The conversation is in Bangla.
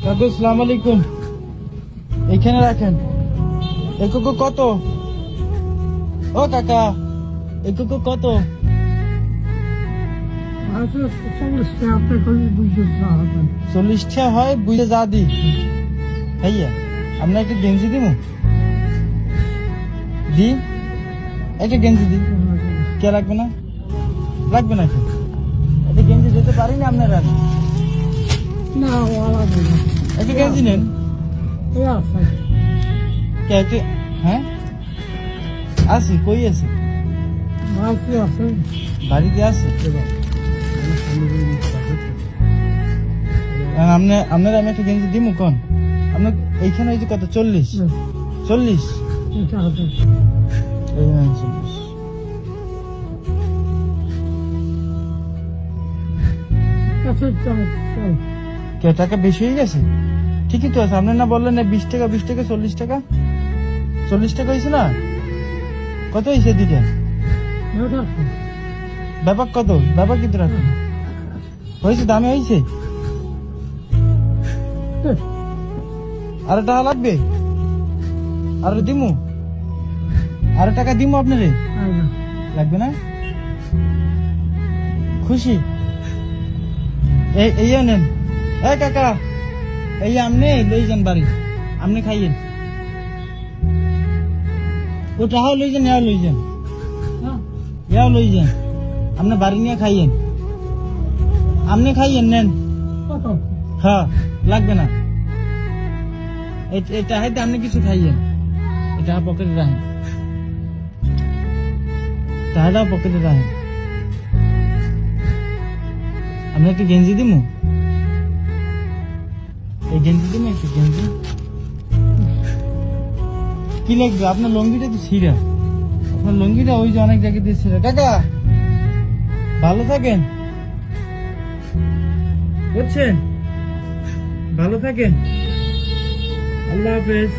কাকু আসসালামু আলাইকুম। এখানে রাখেন। এই কুকু কত? ও কাকা, এই কুকু কত? 40 টাকা হয়, বুঝে যা দি ভাইয়া। আপনার একটা গেঞ্জি দিব দি, একটা গেঞ্জি দি। কে লাগবে না? লাগবে না কি? একটা গেঞ্জি দিতে পারি না আপনারা? একটা গেঞ্জি নেন। হ্যাঁ আছি, কই আছে? বাড়িতে আছে। আপনার আমি একটা গেঞ্জি দিব কোন? আপনার এইখানে হয়েছে কত? 40? 40? এই নেন 40। কে টাকা বেশি হয়ে গেছে? ঠিকই তো আছে। আপনার না বললেন 20 টাকা 20 টাকা 40 টাকা? 40 টাকা হয়েছে না? কত হয়েছে দিকে? ব্যাপার কত? ব্যাপার কিন্তু রাখুন হয়েছে, দামে হয়েছে। আরো টাকা লাগবে? আরো দিমু? আরো টাকা দিমু আপনারে? লাগবে না? খুশি? এই নেন। এই কাকা, এই আমনে লই যান বাড়ি, আমনে খাইয়েন। ও টাকাও লই যান, ইয়াও লই যান, ইয়াও লই যান। আপনি বাড়ি নিয়ে খাইয়েন, আপনি খাইয়েন নেন। হ্যাঁ লাগবে না। এটা হাইতে আপনি কিছু খাইয়েন, এটা পকেটে রাখেন, টাকাটাও পকেটে রাখেন। আপনি একটা গেঞ্জি দিমু, এই গেঞ্জি দিমু, একটা গেঞ্জি। কি লাগবে? আপনার লঙ্গিটা তো ছিঁড়া, আপনার লঙ্গিটা ওই যে অনেক জায়গায় দিয়ে ছিঁড়া। কাকা ভালো থাকেন, বুঝছেন? ভালো থাকেন, আল্লাহ হাফেজ।